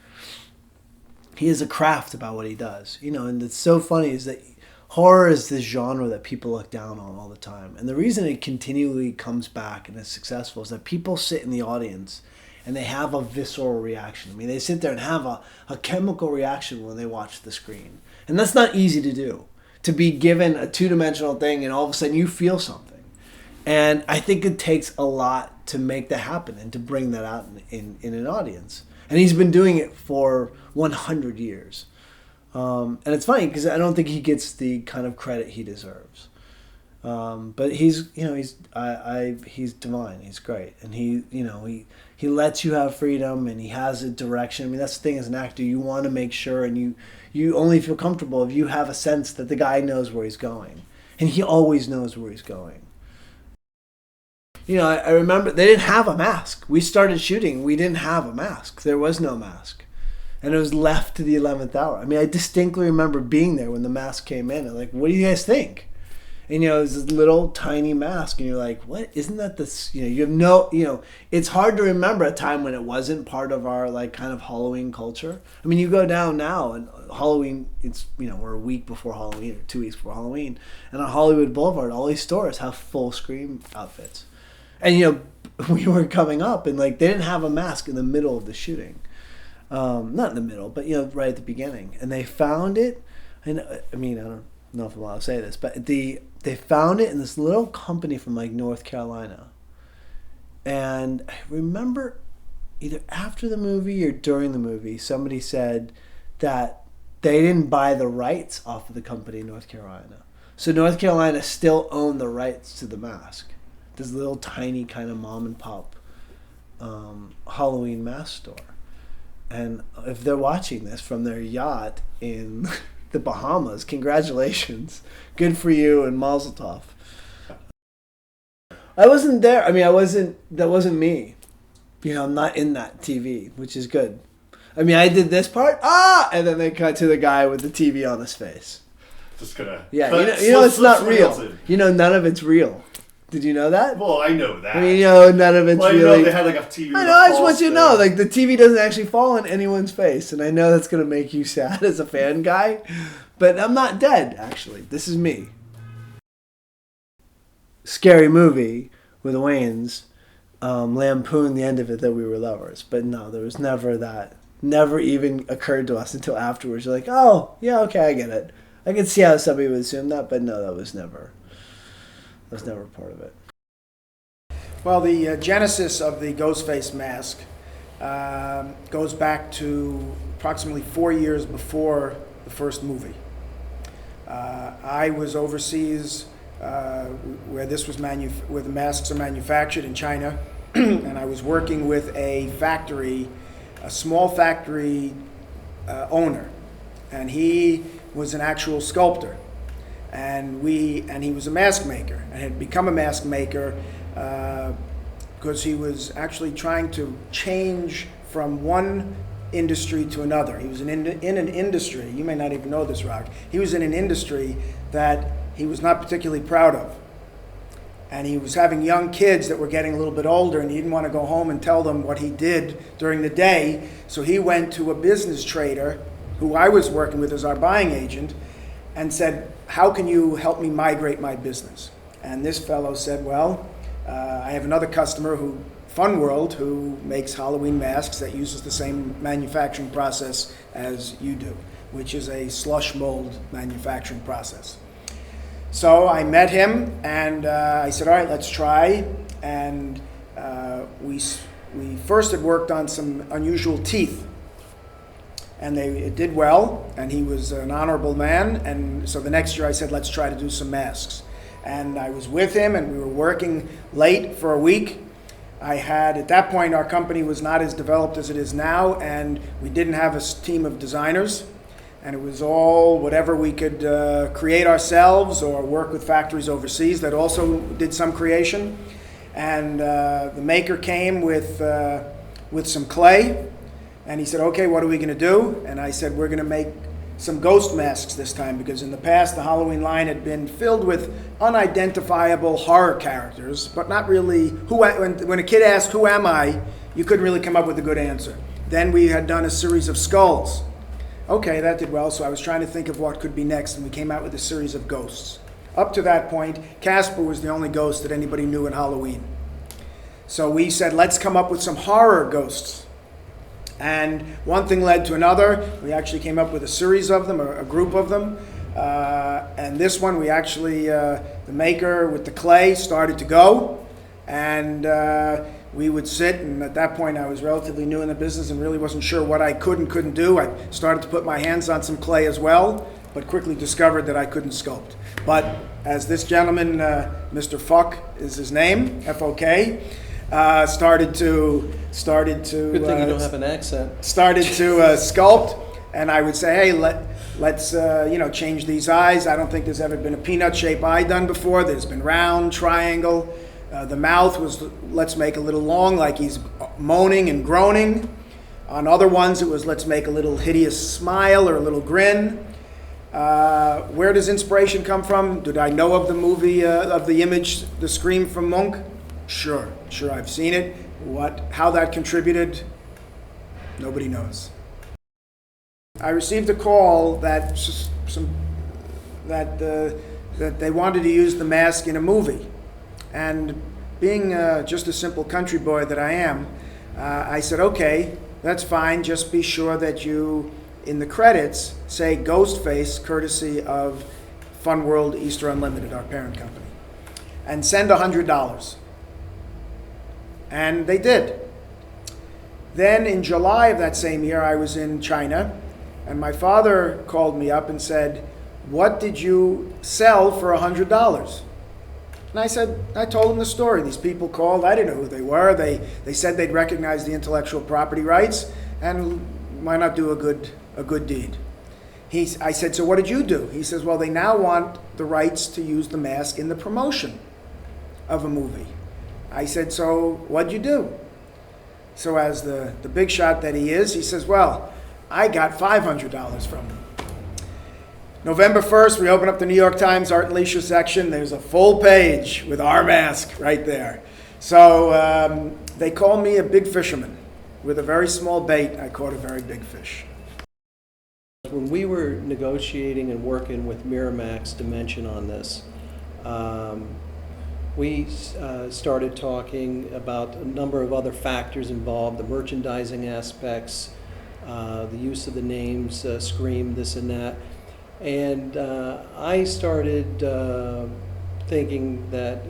he has a craft about what he does. And it's so funny is that horror is this genre that people look down on all the time. And the reason it continually comes back and is successful is that people sit in the audience and they have a visceral reaction. I mean, they sit there and have a chemical reaction when they watch the screen. And that's not easy to do, to be given a two-dimensional thing and all of a sudden you feel something. And I think it takes a lot to make that happen and to bring that out in an audience. And he's been doing it for 100 years. And it's funny because I don't think he gets the kind of credit he deserves. But he's divine. He's great, and he lets you have freedom, and he has a direction. I mean, that's the thing as an actor. You want to make sure, and you only feel comfortable if you have a sense that the guy knows where he's going, and he always knows where he's going. I remember they didn't have a mask. We started shooting. We didn't have a mask. There was no mask. And it was left to the 11th hour. I mean, I distinctly remember being there when the mask came in. I'm like, what do you guys think? And, it was this little tiny mask. And you're like, what? Isn't that this? You have no, it's hard to remember a time when it wasn't part of our, like, kind of Halloween culture. I mean, you go down now and Halloween, it's, we're a week before Halloween or 2 weeks before Halloween. And on Hollywood Boulevard, all these stores have full Scream outfits. And, we were coming up and, like, they didn't have a mask in the middle of the shooting. Not in the middle, but, right at the beginning. And they found it. And, I mean, I don't know if I'm allowed to say this, but they found it in this little company from, like, North Carolina. And I remember either after the movie or during the movie, somebody said that they didn't buy the rights off of the company in North Carolina. So North Carolina still owned the rights to the mask. This little tiny kind of mom and pop Halloween mask store. And if they're watching this from their yacht in the Bahamas, congratulations. Good for you and mazel tov. I wasn't there. I mean, that wasn't me. I'm not in that TV, which is good. I mean, I did this part, and then they cut to the guy with the TV on his face. Just gonna... Yeah, it's not real. None of it's real. Did you know that? Well, I know that. I mean, none of it's really... they had like a TV. I know, I just want you to know, like, the TV doesn't actually fall on anyone's face, and I know that's going to make you sad as a fan guy, but I'm not dead, actually. This is me. Scary Movie with the Wayans lampooned the end of it that we were lovers, but no, there was never that. Never even occurred to us until afterwards. You're like, oh, yeah, okay, I get it. I could see how somebody would assume that, but no, that was never part of it. Well, the genesis of the Ghostface mask goes back to approximately 4 years before the first movie. I was overseas where where the masks are manufactured in China, and I was working with a small factory owner, and he was an actual sculptor. And he was a mask maker and had become a mask maker because he was actually trying to change from one industry to another. He was in an industry, you may not even know this, Rock, he was in an industry that he was not particularly proud of. And he was having young kids that were getting a little bit older, and he didn't want to go home and tell them what he did during the day. So he went to a business trader who I was working with as our buying agent and said, how can you help me migrate my business? And this fellow said, well, I have another customer, Fun World, who makes Halloween masks that uses the same manufacturing process as you do, which is a slush mold manufacturing process. So I met him, and I said, all right, let's try. And we first had worked on some unusual teeth. And it did well, and he was an honorable man, and so the next year I said, let's try to do some masks. And I was with him, and we were working late for a week. At that point, our company was not as developed as it is now, and we didn't have a team of designers, and it was all whatever we could create ourselves or work with factories overseas that also did some creation. And the maker came with some clay. And he said, okay, what are we going to do? And I said, we're going to make some ghost masks this time, because in the past, the Halloween line had been filled with unidentifiable horror characters, but not really, when a kid asked, who am I? You couldn't really come up with a good answer. Then we had done a series of skulls. Okay, that did well, so I was trying to think of what could be next, and we came out with a series of ghosts. Up to that point, Casper was the only ghost that anybody knew in Halloween. So we said, let's come up with some horror ghosts. And one thing led to another. We actually came up with a series of them, a group of them. And this one, we actually, the maker with the clay started to go. And we would sit, and at that point I was relatively new in the business and really wasn't sure what I could and couldn't do. I started to put my hands on some clay as well, but quickly discovered that I couldn't sculpt. But as this gentleman, Mr. Fuck is his name, F-O-K, started to Good thing you don't have an accent. started to sculpt, and I would say, hey, let's change these eyes. I don't think there's ever been a peanut-shaped eye done before. There's been round, triangle. The mouth was, let's make a little long, like he's moaning and groaning. On other ones, it was, let's make a little hideous smile or a little grin. Where does inspiration come from? Did I know of the movie, of the image, The Scream from Munch? Sure, I've seen it. How that contributed, nobody knows. I received a call that that they wanted to use the mask in a movie. And being just a simple country boy that I am, I said, okay, that's fine. Just be sure that you, in the credits, say Ghostface, courtesy of Fun World Easter Unlimited, our parent company, and send $100. And they did. Then in July of that same year, I was in China, and my father called me up and said, what did you sell for $100? And I told him the story. These people called. I didn't know who they were. They said they'd recognize the intellectual property rights, and why not do a good deed? I said, so what did you do? He says, well, they now want the rights to use the mask in the promotion of a movie. I said, so what'd you do? So as the big shot that he is, he says, well, I got $500 from them. November 1st, we open up the New York Times Art and Leisure section. There's a full page with our mask right there. So they call me a big fisherman. With a very small bait, I caught a very big fish. When we were negotiating and working with Miramax Dimension on this, we started talking about a number of other factors involved, the merchandising aspects, the use of the names, Scream, this and that. And I started thinking that,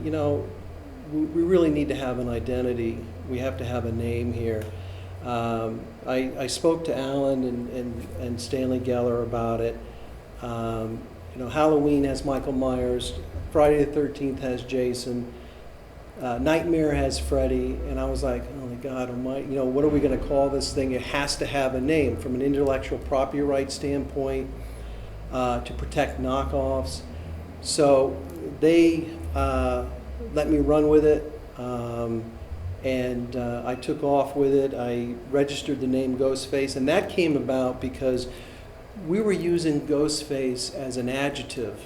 we really need to have an identity. We have to have a name here. I spoke to Alan and Stanley Geller about it. Halloween has Michael Myers, Friday the 13th has Jason, Nightmare has Freddy, and I was like, oh my God, what are we going to call this thing? It has to have a name from an intellectual property right standpoint, to protect knockoffs. So they let me run with it, and I took off with it. I registered the name Ghostface, and that came about because we were using Ghostface as an adjective.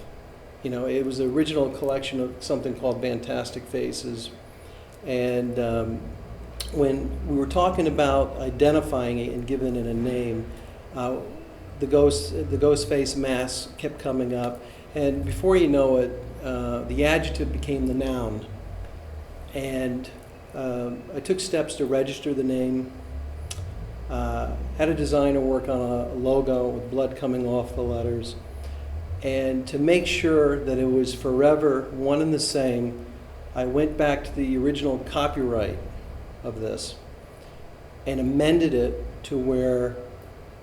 It was the original collection of something called Fantastic Faces, and when we were talking about identifying it and giving it a name, the Ghostface mask kept coming up, and before you know it, the adjective became the noun. And I took steps to register the name, had a designer work on a logo with blood coming off the letters, and to make sure that it was forever one and the same, I went back to the original copyright of this and amended it to where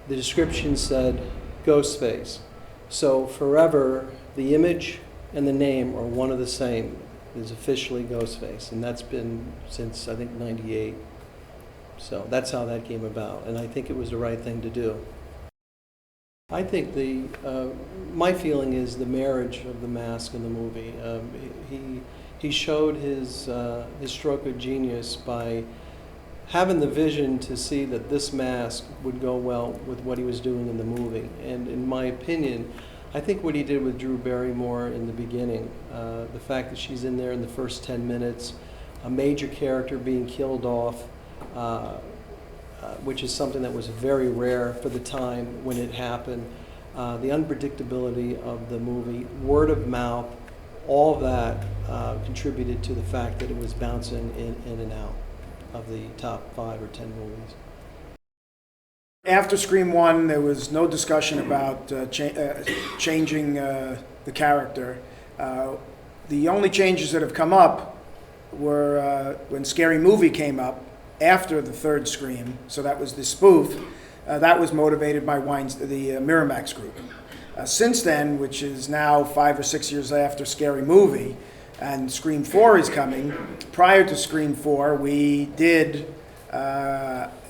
the description said Ghostface. So forever, the image and the name are one of the same. It's officially Ghostface, and that's been since, I think, '98. So that's how that came about, and I think it was the right thing to do. I think my feeling is the marriage of the mask and the movie. He showed his stroke of genius by having the vision to see that this mask would go well with what he was doing in the movie. And in my opinion, I think what he did with Drew Barrymore in the beginning, the fact that she's in there in the first 10 minutes, a major character being killed off, which is something that was very rare for the time when it happened, the unpredictability of the movie, word of mouth, all of that contributed to the fact that it was bouncing in and out of the top 5 or 10 movies. After Scream 1, there was no discussion about changing the character. The only changes that have come up were when Scary Movie came up after the third Scream, so that was the spoof, that was motivated by the Miramax group. Since then, which is now 5 or 6 years after Scary Movie, and Scream 4 is coming, prior to Scream 4, we did,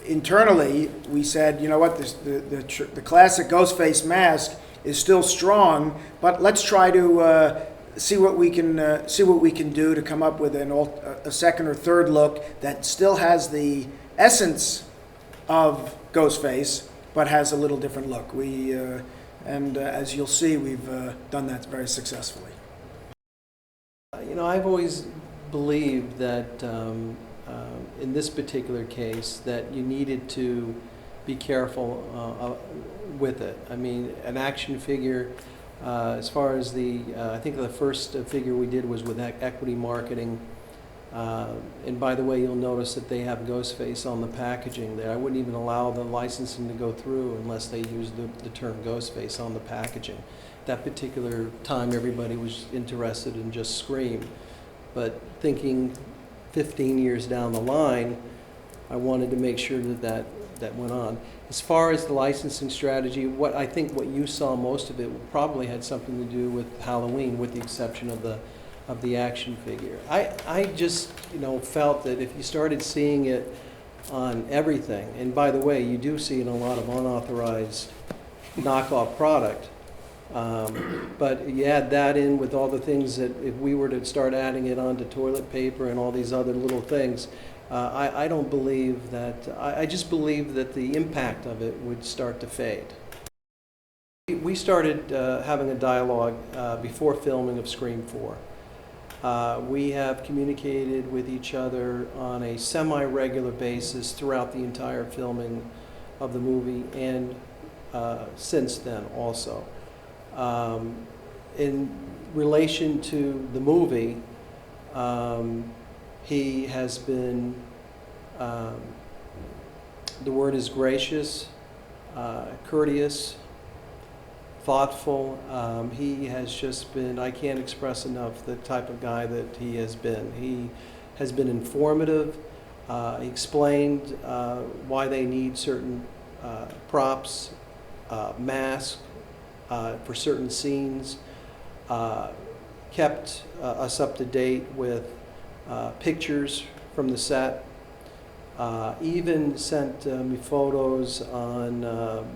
internally, we said, you know what, the classic Ghostface mask is still strong, but let's try to see what we can do to come up with a second or third look that still has the essence of Ghostface, but has a little different look. And as you'll see, we've done that very successfully. You know, I've always believed that in this particular case that you needed to be careful with it. I mean, an action figure, as far as I think the first figure we did was with Equity Marketing. And by the way, you'll notice that they have Ghostface on the packaging there. I wouldn't even allow the licensing to go through unless they used the term Ghostface on the packaging. That particular time, everybody was interested in just Scream. But thinking 15 years down the line, I wanted to make sure that went on. As far as the licensing strategy, I think what you saw, most of it probably had something to do with Halloween, with the exception of the action figure. I just, felt that if you started seeing it on everything, and by the way, you do see it in a lot of unauthorized knockoff product, but you add that in with all the things that if we were to start adding it onto toilet paper and all these other little things, I don't believe that, I just believe that the impact of it would start to fade. We started having a dialogue before filming of Scream 4. We have communicated with each other on a semi-regular basis throughout the entire filming of the movie and since then also. In relation to the movie, he has been, the word is gracious, courteous, thoughtful. He has just been, I can't express enough the type of guy that he has been. He has been informative. He explained why they need certain props, masks for certain scenes, kept us up to date with pictures from the set, even sent me photos on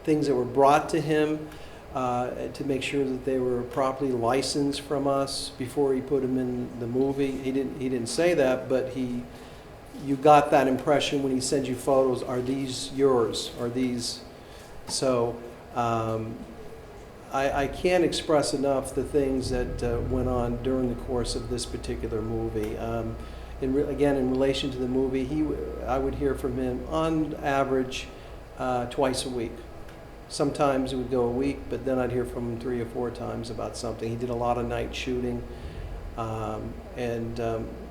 things that were brought to him to make sure that they were properly licensed from us before he put them in the movie. He didn't say that, but you got that impression when he sends you photos. Are these yours? Are these? So I can't express enough the things that went on during the course of this particular movie. Again, in relation to the movie, I would hear from him on average twice a week. Sometimes it would go a week, but then I'd hear from him 3 or 4 times about something. He did a lot of night shooting, and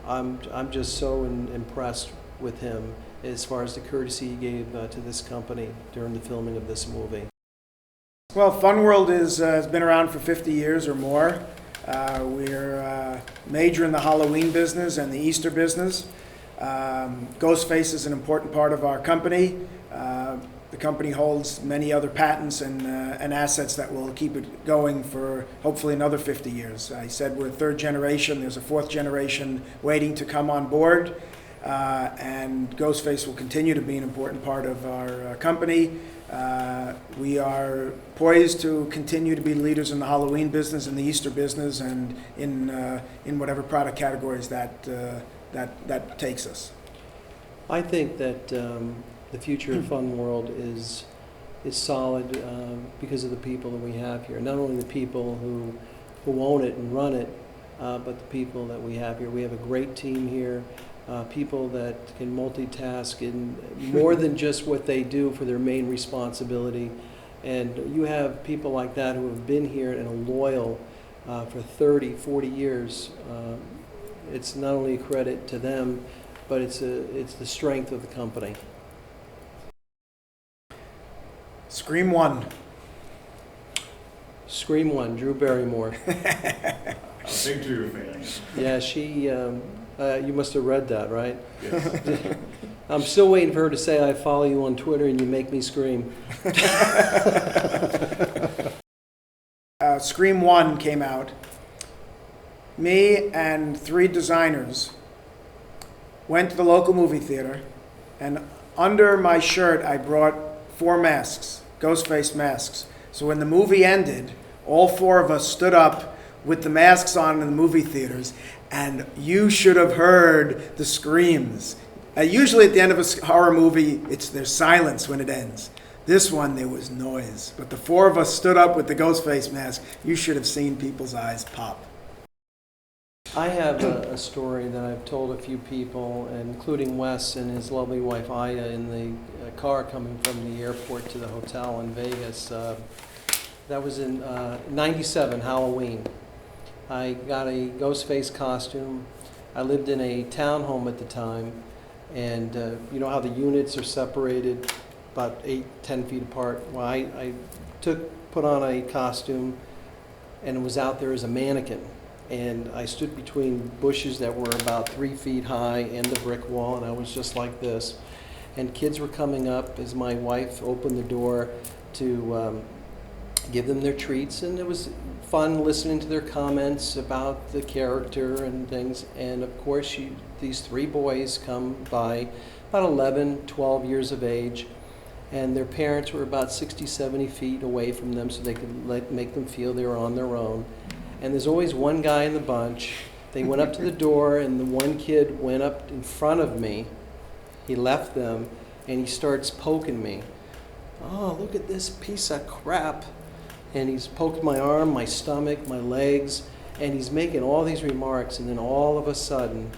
I'm just so impressed with him as far as the courtesy he gave to this company during the filming of this movie. Well, Fun World has been around for 50 years or more. We're major in the Halloween business and the Easter business. Ghostface is an important part of our company. The company holds many other patents and assets that will keep it going for hopefully another 50 years. I said we're 3rd generation. There's a 4th generation waiting to come on board. And Ghostface will continue to be an important part of our company. We are poised to continue to be leaders in the Halloween business, in the Easter business, and in whatever product categories that takes us. I think that the future of Fun World is solid because of the people that we have here. Not only the people who own it and run it, but the people that we have here. We have a great team here. People that can multitask in more than just what they do for their main responsibility. And you have people like that who have been here and are loyal for 30, 40 years. It's not only a credit to them, but it's the strength of the company. Scream 1. Scream 1, Drew Barrymore. Big Drew fan. Yeah, she, you must have read that, right? Yes. I'm still waiting for her to say, I follow you on Twitter and you make me scream. Scream 1 came out. Me and 3 designers went to the local movie theater, and under my shirt I brought 4 masks, Ghostface masks. So when the movie ended, all 4 of us stood up with the masks on in the movie theaters, and you should have heard the screams. Usually at the end of a horror movie, there's silence when it ends. This one, there was noise. But the 4 of us stood up with the Ghostface mask. You should have seen people's eyes pop. I have a story that I've told a few people, including Wes and his lovely wife Aya, in the car coming from the airport to the hotel in Vegas. That was in '97, Halloween. I got a Ghostface costume. I lived in a townhome at the time, and you know how the units are separated about 8-10 feet apart? Well, I put on a costume and was out there as a mannequin. And I stood between bushes that were about 3 feet high and the brick wall, and I was just like this. And kids were coming up as my wife opened the door to give them their treats, and it was fun listening to their comments about the character and things. And of course, these 3 boys come by, about 11, 12 years of age, and their parents were about 60, 70 feet away from them so they could make them feel they were on their own. And there's always one guy in the bunch. They went up to the door, and the one kid went up in front of me. He left them, and he starts poking me. Oh, look at this piece of crap. And he's poking my arm, my stomach, my legs, and he's making all these remarks, and then all of a sudden,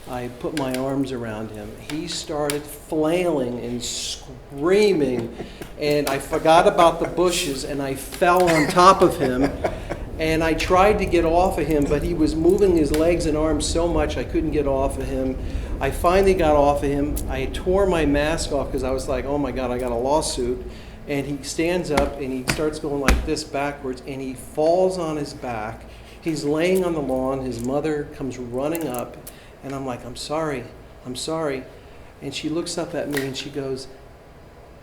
I put my arms around him. He started flailing and screaming, and I forgot about the bushes, and I fell on top of him. And I tried to get off of him, but he was moving his legs and arms so much I couldn't get off of him. I finally got off of him. I tore my mask off because I was like, oh my God, I got a lawsuit. And he stands up and he starts going like this backwards, and he falls on his back. He's laying on the lawn. His mother comes running up, and I'm like, I'm sorry. And she looks up at me and she goes,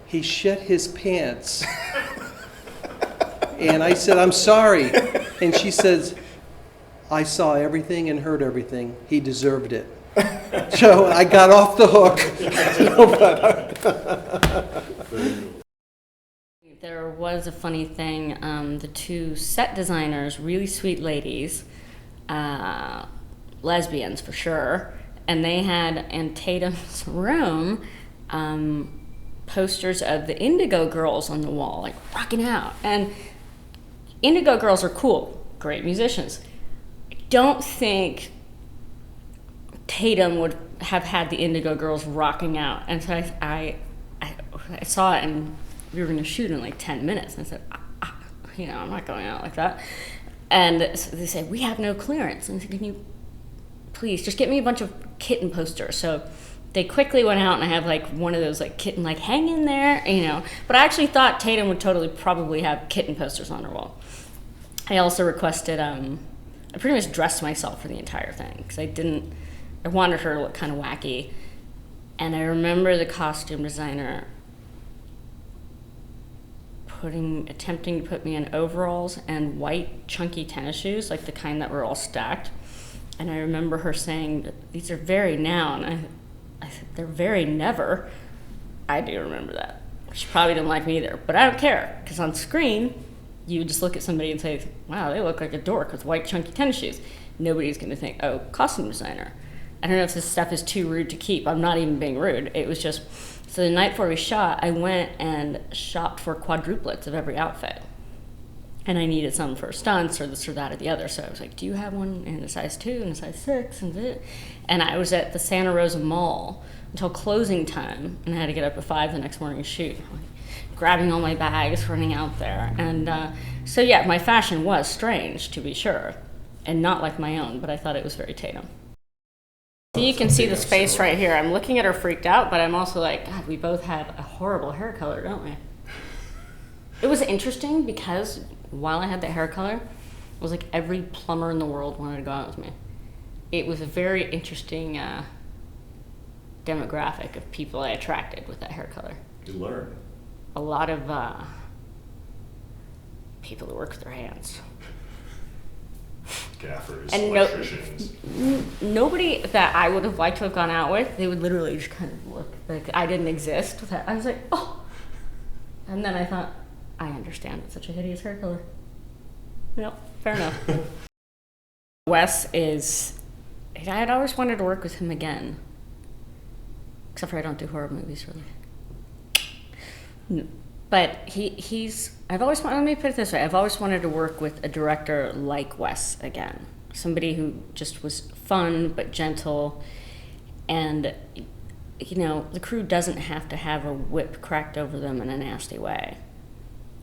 he shit his pants. And I said, I'm sorry. And she says, I saw everything and heard everything. He deserved it. So I got off the hook. There was a funny thing. The 2 set designers, really sweet ladies, lesbians for sure, and they had in Tatum's room posters of the Indigo Girls on the wall, like rocking out. And Indigo Girls are cool, great musicians. I don't think Tatum would have had the Indigo Girls rocking out. And so I saw it, and we were going to shoot in like 10 minutes. And I said, I'm not going out like that. And so they said, we have no clearance. And I said, can you please just get me a bunch of kitten posters? So they quickly went out, and I have like one of those like kitten, like hang in there, But I actually thought Tatum would probably have kitten posters on her wall. I also requested, I pretty much dressed myself for the entire thing because I wanted her to look kind of wacky. And I remember the costume designer attempting to put me in overalls and white chunky tennis shoes, like the kind that were all stacked. And I remember her saying, these are very now, and I said, they're very never. I do remember that. She probably didn't like me either, but I don't care, because on screen, you would just look at somebody and say, wow, they look like a dork with white chunky tennis shoes. Nobody's going to think, oh, costume designer. I don't know if this stuff is too rude to keep. I'm not even being rude. It was just, so the night before we shot, I went and shopped for quadruplets of every outfit. And I needed some for stunts or this or that or the other. So I was like, do you have one in a size 2 and a size 6? And I was at the Santa Rosa Mall until closing time, and I had to get up at 5 the next morning to shoot. Grabbing all my bags, running out there. And so yeah, my fashion was strange, to be sure, and not like my own, but I thought it was very Tatum. You can see the space right here. I'm looking at her freaked out, but I'm also like, God, we both have a horrible hair color, don't we? It was interesting because while I had the hair color, It was like every plumber in the world wanted to go out with me. It was a very interesting demographic of people I attracted with that hair color. You learn. A lot of people that work with their hands. Gaffers, And electricians. Nobody that I would have liked to have gone out with, they would literally just kind of look like I didn't exist. With that. I was like, oh. And then I thought, I understand it's such a hideous hair color. Yep, fair enough. Wes is, I had always wanted to work with him again. Except for I don't do horror movies, really. But I've always wanted, let me put it this way, I've always wanted to work with a director like Wes again. Somebody who just was fun but gentle, and the crew doesn't have to have a whip cracked over them in a nasty way.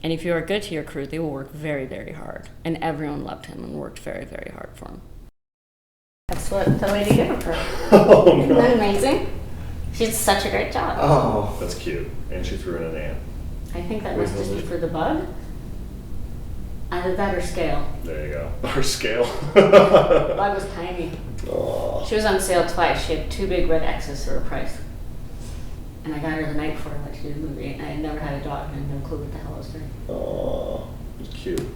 And if you are good to your crew, they will work very, very hard. And everyone loved him and worked very, very hard for him. That's what the lady did for her. Oh, Isn't that amazing? She did such a great job. Oh, that's cute. And she threw in an ant. I think that must just be for the bug. Either that or scale. There you go. Or scale. The bug was tiny. Oh. She was on sale twice. She had 2 big red X's for her price. And I got her the night before I went to do the movie, and I had never had a dog, and I had no clue what the hell I was doing. Oh, it's cute.